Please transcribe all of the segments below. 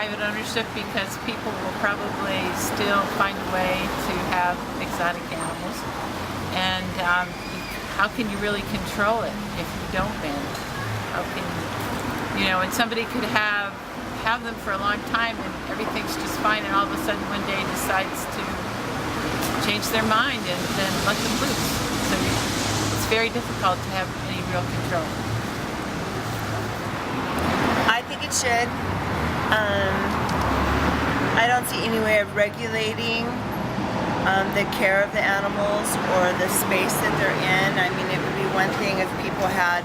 private ownership because people will probably still find a way to have exotic animals. And how can you really control it if you don't ban it? How can you know, and somebody could have them for a long time and everything's just fine, and all of a sudden one day decides to change their mind and then let them loose. So it's very difficult to have any real control. I think it should. I don't see any way of regulating the care of the animals or the space that they're in. I mean, it would be one thing if people had,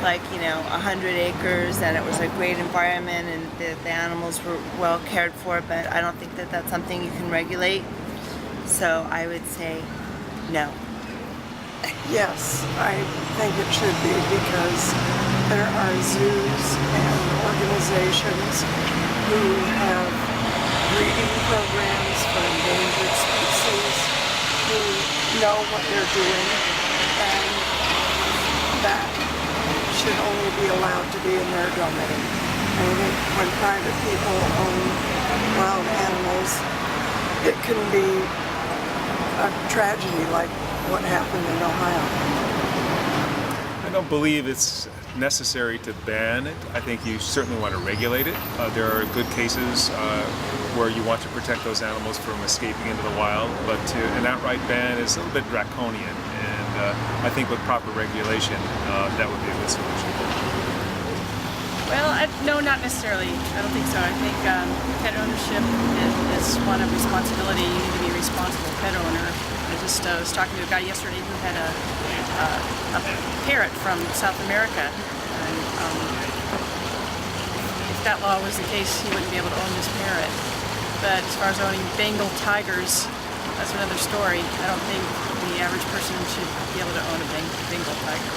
like, 100 acres and it was a great environment and the animals were well cared for, but I don't think that that's something you can regulate. So I would say no. Yes, I think it should be, because there are zoos and organizations who have breeding programs for endangered species who know what they're doing, and that should only be allowed to be in their domain. I think when private people own wild animals, it can be a tragedy like what happened in Ohio. I don't believe it's necessary to ban it. I think you certainly want to regulate it. There are good cases where you want to protect those animals from escaping into the wild, but an outright ban is a little bit draconian, and I think with proper regulation that would be a good solution. Well, no, not necessarily. I don't think so. I think pet ownership is one of responsibility. You need to be a responsible pet owner. I just was talking to a guy yesterday who had a parrot from South America. And, if that law was the case, he wouldn't be able to own this parrot. But as far as owning Bengal tigers, that's another story. I don't think the average person should be able to own a Bengal tiger.